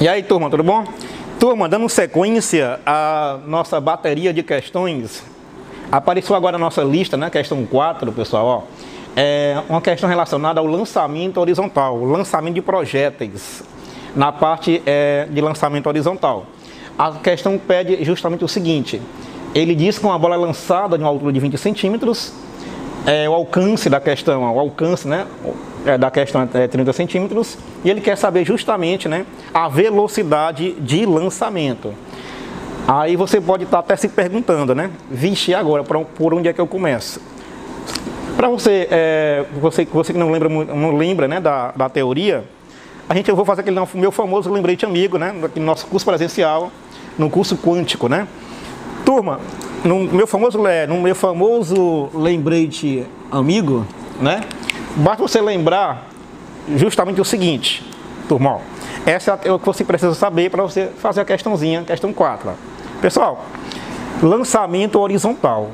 E aí, turma, tudo bom? Turma, dando sequência à nossa bateria de questões, apareceu agora a nossa lista, né? Questão 4, pessoal, ó. É uma questão relacionada ao lançamento horizontal, lançamento de projéteis, na parte de lançamento horizontal. A questão pede justamente o seguinte: ele diz que uma bola é lançada de uma altura de 20 centímetros, o alcance da questão, o alcance, né, da questão é 30 centímetros, e ele quer saber justamente, né, a velocidade de lançamento. Aí você pode estar até se perguntando, né, vixe, agora, por onde é que eu começo? Para você que não lembra, né, da teoria, eu vou fazer aquele meu famoso lembrete amigo, né, no nosso curso presencial, no curso quântico, né. Turma, no meu famoso lembrete amigo, né, basta você lembrar justamente o seguinte, turma, ó, essa é o que você precisa saber para você fazer a questãozinha, questão 4. Ó. Pessoal, lançamento horizontal.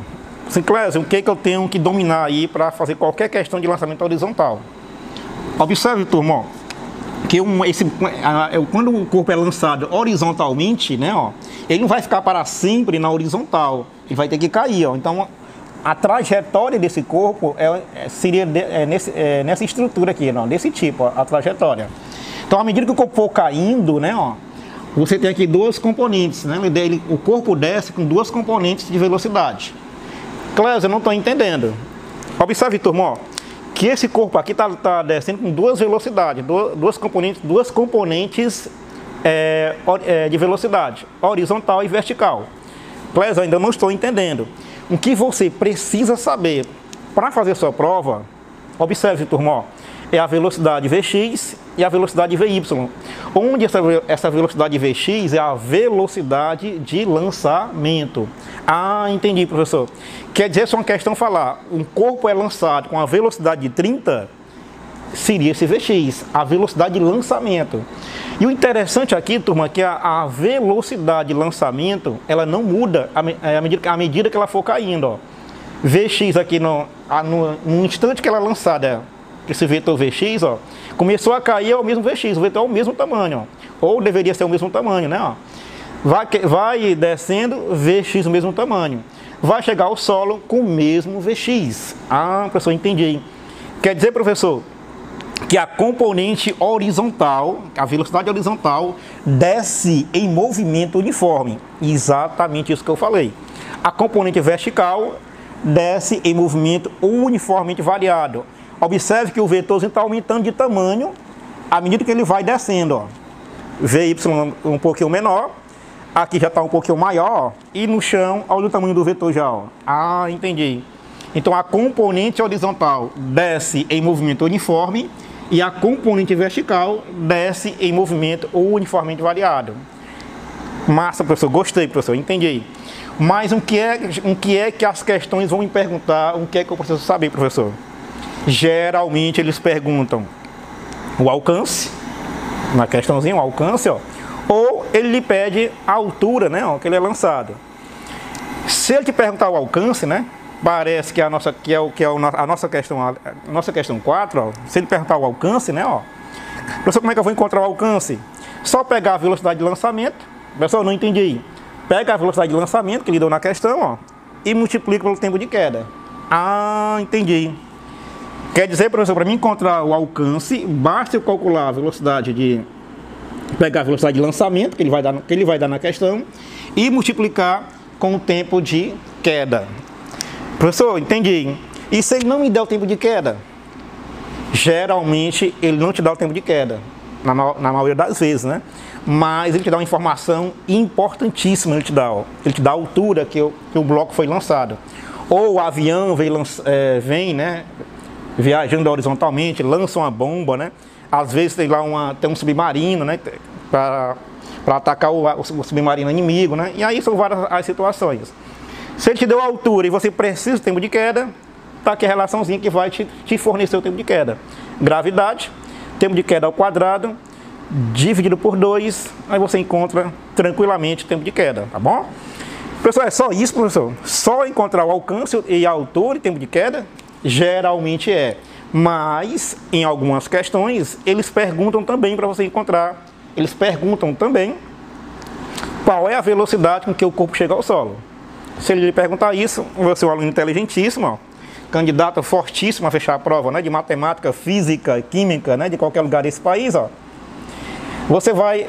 Sinclésio, o que eu tenho que dominar aí para fazer qualquer questão de lançamento horizontal? Observe, turma, ó, que quando o corpo é lançado horizontalmente, né, ó, ele não vai ficar para sempre na horizontal, ele vai ter que cair, ó. Então a trajetória desse corpo seria nessa estrutura aqui, ó, desse tipo, ó, a trajetória. Então, à medida que o corpo for caindo, né, ó, você tem aqui duas componentes, né, o corpo desce com duas componentes de velocidade. Clésio, eu não estou entendendo. Observe, turma, ó, que esse corpo aqui está descendo com duas velocidades, duas componentes de velocidade, horizontal e vertical. Clésio, eu ainda não estou entendendo. O que você precisa saber para fazer sua prova, observe, turma, ó, é a velocidade Vx e a velocidade Vy. Onde essa velocidade Vx é a velocidade de lançamento. Ah, entendi, professor. Quer dizer, se uma questão falar, um corpo é lançado com a velocidade de 30, seria esse Vx, a velocidade de lançamento. E o interessante aqui, turma, é que a velocidade de lançamento, ela não muda à medida que ela for caindo, ó. Vx aqui, no instante que ela é lançada, esse vetor Vx, ó, começou a cair, é o mesmo Vx, o vetor é o mesmo tamanho, ó, ou deveria ser o mesmo tamanho, né, ó. Vai descendo, Vx o mesmo tamanho. Vai chegar ao solo com o mesmo Vx. Ah, professor, entendi. Quer dizer, professor, que a componente horizontal, a velocidade horizontal, desce em movimento uniforme. Exatamente isso que eu falei. A componente vertical desce em movimento uniformemente variado. Observe que o vetorzinho está aumentando de tamanho à medida que ele vai descendo, ó. Vy um pouquinho menor, aqui já está um pouquinho maior, ó, e no chão, olha o tamanho do vetor já, ó. Ah, entendi. Então a componente horizontal desce em movimento uniforme e a componente vertical desce em movimento uniformemente variado. Massa, professor, gostei, professor, entendi. Mas o que é que as questões vão me perguntar, o que é que eu preciso saber, professor? Geralmente eles perguntam o alcance, na questãozinha, o alcance, ó, ou ele lhe pede a altura, né, ó, que ele é lançado. Se ele te perguntar o alcance, né, parece que a nossa questão 4, ó, se ele perguntar o alcance, né, ó, professor, como é que eu vou encontrar o alcance? Só pegar a velocidade de lançamento, pessoal, não entendi. Pega a velocidade de lançamento que ele deu na questão, ó, e multiplica pelo tempo de queda. Ah, entendi. Quer dizer, professor, para mim encontrar o alcance, basta eu calcular a velocidade pegar a velocidade de lançamento que ele vai dar na questão e multiplicar com o tempo de queda. Professor, entendi. E se ele não me der o tempo de queda? Geralmente ele não te dá o tempo de queda, na maioria das vezes, né? Mas ele te dá uma informação importantíssima, ele te dá a altura que o bloco foi lançado. Ou o avião vem, né, viajando horizontalmente, lança uma bomba, né? Às vezes tem um submarino, né, para atacar o submarino inimigo, né? E aí são várias as situações. Se ele te deu a altura e você precisa do tempo de queda, tá aqui a relaçãozinha que vai te fornecer o tempo de queda. Gravidade, tempo de queda ao quadrado, dividido por 2, aí você encontra tranquilamente o tempo de queda, tá bom? Pessoal, é só isso, professor? Só encontrar o alcance e a altura e tempo de queda? Geralmente é. Mas, em algumas questões, eles perguntam também para você encontrar eles perguntam também qual é a velocidade com que o corpo chega ao solo. Se ele lhe perguntar isso, você é um aluno inteligentíssimo, ó, candidato fortíssimo a fechar a prova, né, de matemática, física, química, né, de qualquer lugar desse país, ó. Você vai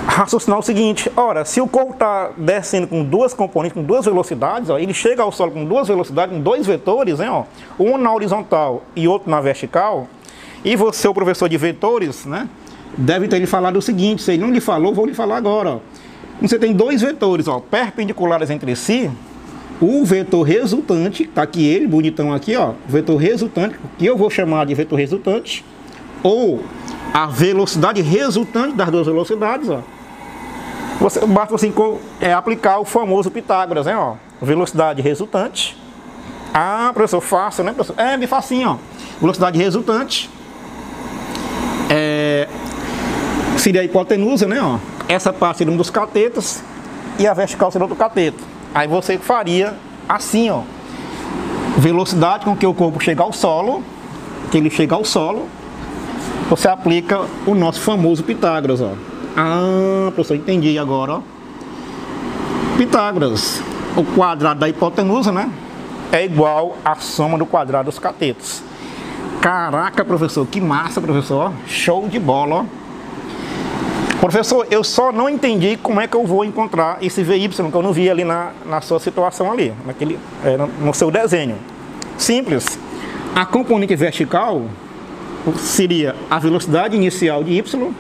raciocinar o seguinte: ora, se o corpo está descendo com duas componentes, com duas velocidades, ó, ele chega ao solo com duas velocidades, com dois vetores, né, ó, um na horizontal e outro na vertical, e você, o professor de vetores, né, deve ter lhe falado o seguinte: se ele não lhe falou, vou lhe falar agora, ó. Você tem dois vetores, ó, perpendiculares entre si. O vetor resultante, tá aqui ele, bonitão aqui, ó, vetor resultante, que eu vou chamar de vetor resultante, ou a velocidade resultante das duas velocidades, ó. Basta assim aplicar o famoso Pitágoras, né, ó, velocidade resultante. Ah, professor, fácil, né, professor? É bem facinho, ó. Velocidade resultante seria a hipotenusa, né, ó. Essa parte seria um dos catetos e a vertical seria outro cateto. Aí você faria assim, ó, velocidade com que o corpo chega ao solo, que ele chega ao solo, você aplica o nosso famoso Pitágoras, ó. Ah, professor, entendi agora, ó. Pitágoras, o quadrado da hipotenusa, né, é igual à soma do quadrado dos catetos. Caraca, professor, que massa, professor, ó. Show de bola, ó. Professor, eu só não entendi como é que eu vou encontrar esse VY que eu não vi ali na sua situação ali, no seu desenho. Simples. A componente vertical seria a velocidade inicial de Y,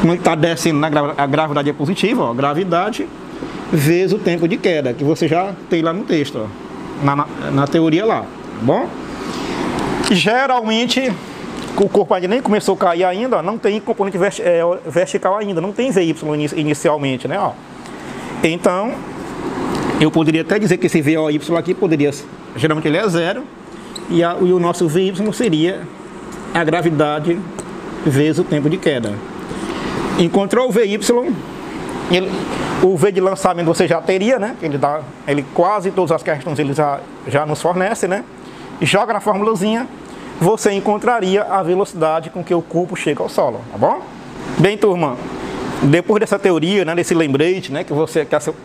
como ele está descendo, a gravidade é positiva, ó, gravidade, vezes o tempo de queda, que você já tem lá no texto, ó, na teoria lá, tá bom? Geralmente, o corpo ainda nem começou a cair ainda, ó, não tem componente vertical ainda, não tem VY inicialmente, né, ó. Então, eu poderia até dizer que esse VOY aqui poderia, geralmente ele é zero, e o nosso VY seria a gravidade vezes o tempo de queda. Encontrou o VY, o V de lançamento você já teria, né, ele quase todas as questões ele já nos fornece, né, joga na formulazinha, você encontraria a velocidade com que o corpo chega ao solo, tá bom? Bem, turma, depois dessa teoria, né, desse lembrete, né, que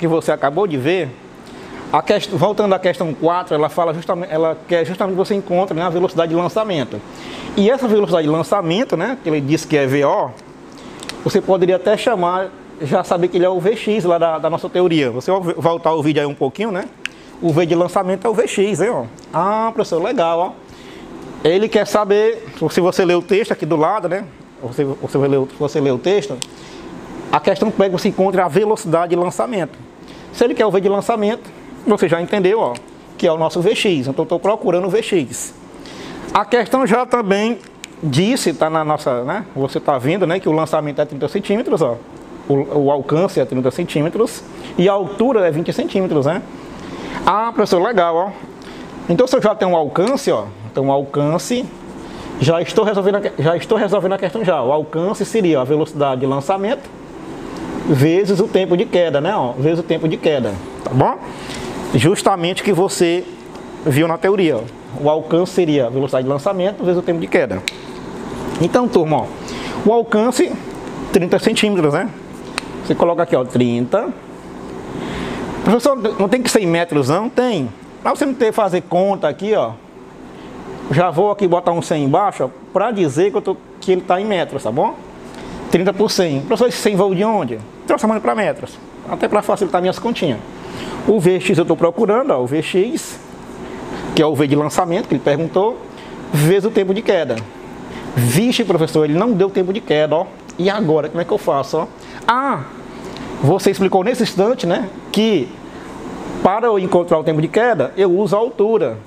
você acabou de ver, voltando à questão 4, ela quer justamente que você encontre, né, a velocidade de lançamento. E essa velocidade de lançamento, né, que ele diz que é VO, você poderia até chamar, já saber que ele é o Vx lá da nossa teoria. Você vai voltar o vídeo aí um pouquinho, né? O V de lançamento é o Vx, hein, ó. Ah, professor, legal, ó. Ele quer saber, se você ler o texto aqui do lado, né? Você lê o texto, a questão pega que você encontra a velocidade de lançamento. Se ele quer o V de lançamento, você já entendeu, ó, que é o nosso Vx. Então, estou procurando o Vx. A questão já também disse, tá na nossa, né? Você está vendo, né, que o lançamento é 30 centímetros, ó. O alcance é 30 centímetros e a altura é 20 centímetros, né? Ah, professor, legal, ó. Então, se eu já tenho um alcance, ó, então, alcance, já estou resolvendo a questão já. O alcance seria a velocidade de lançamento vezes o tempo de queda, né? Ó, vezes o tempo de queda, tá bom? Justamente o que você viu na teoria, ó. O alcance seria a velocidade de lançamento vezes o tempo de queda. Então, turma, ó, o alcance, 30 centímetros, né? Você coloca aqui, ó, 30. Professor, não tem que ser em metros, não? Tem. Para você não ter que fazer conta aqui, ó. Já vou aqui botar um 100 embaixo, para dizer que ele está em metros, tá bom? 30 por 100. Professor, esse 100 veio de onde? Transformando para metros. Até para facilitar minhas continhas. O Vx eu estou procurando, ó, o Vx, que é o V de lançamento, que ele perguntou, vezes o tempo de queda. Vixe, professor, ele não deu tempo de queda, ó. E agora, como é que eu faço, ó? Ah, você explicou nesse instante, né, que para eu encontrar o tempo de queda, eu uso a altura.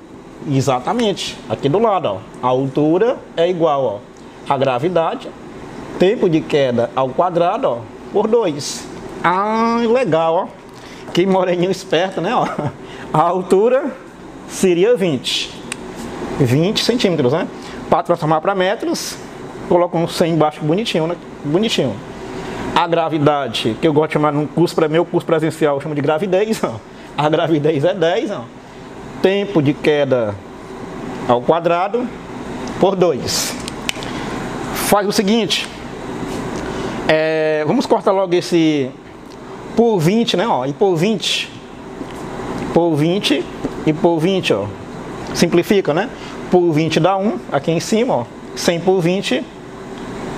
Exatamente, aqui do lado, ó. A altura é igual, ó, a gravidade, tempo de queda ao quadrado, ó, por 2. Ah, legal, ó. Que moreninho esperto, né, ó. A altura seria 20 centímetros, né? Para transformar para metros, coloco um 100 embaixo, bonitinho, né? Bonitinho. A gravidade, que eu gosto de chamar num curso, para meu curso presencial, eu chamo de gravidez, ó. A gravidez é 10, ó. Tempo de queda ao quadrado por 2. Faz o seguinte, vamos cortar logo esse por 20, né? Ó, e por 20 e por 20, ó. Simplifica, né? Por 20 dá 1, aqui em cima, ó. 100 por 20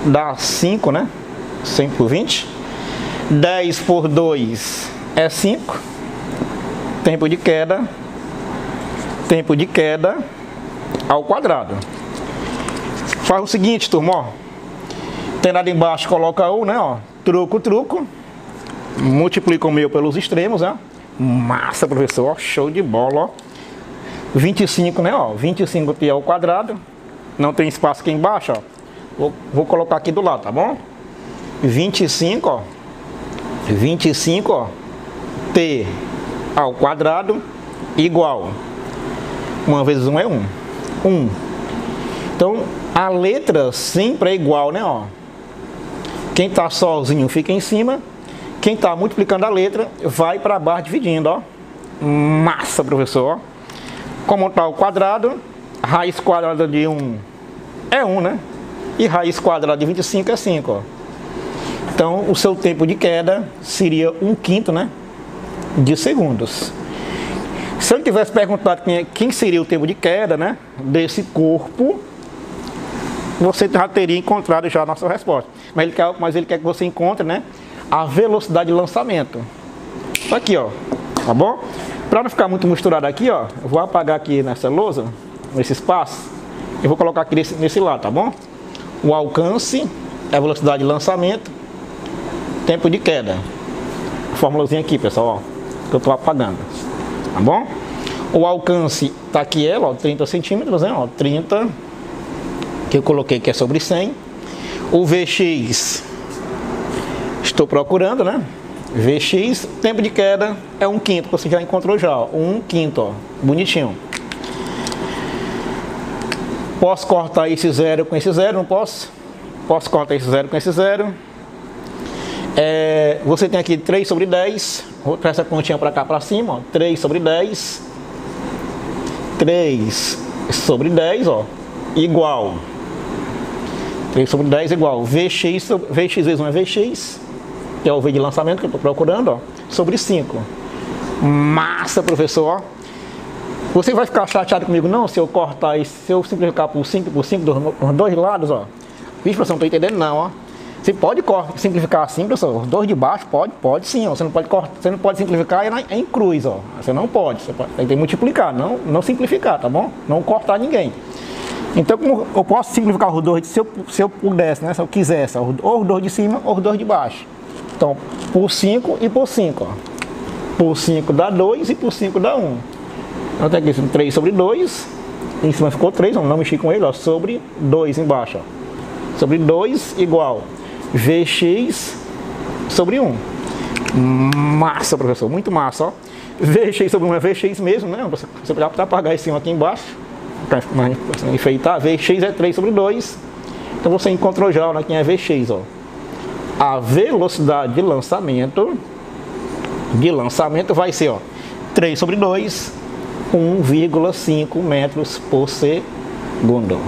dá 5, né? 100 por 20. 10 por 2 é 5. Tempo de queda ao quadrado. Faz o seguinte, turma, ó. Tem nada embaixo, coloca o, né, ó. Truco. Multiplica o meu pelos extremos, né? Massa, professor, ó. Show de bola, ó. 25, né, ó. 25 pi ao quadrado. Não tem espaço aqui embaixo, ó. Vou colocar aqui do lado, tá bom? 25, ó. 25, ó. T ao quadrado igual. 1 vezes 1 é 1. 1. Então, a letra sempre é igual, né, ó. Quem tá sozinho fica em cima. Quem tá multiplicando a letra vai para baixo dividindo, ó. Massa, professor, ó. Como tá o quadrado, raiz quadrada de 1 é 1, né? E raiz quadrada de 25 é 5, ó. Então, o seu tempo de queda seria 1/5, né? De segundos. Se eu tivesse perguntado quem seria o tempo de queda, né? Desse corpo, você já teria encontrado já a nossa resposta. Mas ele quer que você encontre, né? A velocidade de lançamento. Aqui, ó. Tá bom? Para não ficar muito misturado aqui, ó, eu vou apagar aqui nessa lousa, nesse espaço, eu vou colocar aqui nesse lado, tá bom? O alcance é a velocidade de lançamento, tempo de queda. A formulazinha aqui, pessoal, ó, que eu tô apagando, tá bom? O alcance tá aqui, ó, 30 centímetros, né? Ó, 30, que eu coloquei que é sobre 100. O Vx, estou procurando, né? Vx, tempo de queda é 1/5, você já encontrou já, ó, 1/5, ó, bonitinho. Posso cortar esse 0 com esse 0? Não posso? Posso cortar esse 0 com esse 0. Você tem aqui 3 sobre 10, vou trazer essa continha para cá para cima, ó, 3 sobre 10. 3 sobre 10, ó, igual. 3 sobre 10 igual. Vx vezes 1 é Vx. Que é o V de lançamento que eu estou procurando, ó, sobre 5. Massa, professor, ó. Você vai ficar chateado comigo, não, se eu cortar isso, se eu simplificar por 5 dos dois lados, ó. Vixe, professor, não estou entendendo não, ó. Você pode simplificar assim, professor, os dois de baixo, pode sim, ó. Você não pode simplificar em cruz, ó. Você não pode, tem que multiplicar, não simplificar, tá bom? Não cortar ninguém. Então, como eu posso simplificar os dois, se eu pudesse, né, se eu quisesse, ó, ou os dois de cima ou os dois de baixo. Então, por 5 e por 5, ó. Por 5 dá 2 e por 5 dá 1. Então, tem aqui 3 sobre 2. Em cima ficou 3, não mexi com ele, ó. Sobre 2 embaixo, ó. Sobre 2 igual Vx sobre 1. Massa, professor, muito massa, ó. Vx sobre 1 é Vx mesmo, né? Você pode apagar esse 1 aqui embaixo, para enfeitar. Vx é 3 sobre 2. Então, você encontrou já, né, quem é Vx, ó. A velocidade de lançamento vai ser, ó, 3 sobre 2, 1,5 metros por segundo.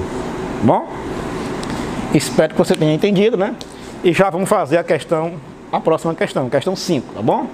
Bom? Espero que você tenha entendido, né? E já vamos fazer a próxima questão, questão 5, tá bom?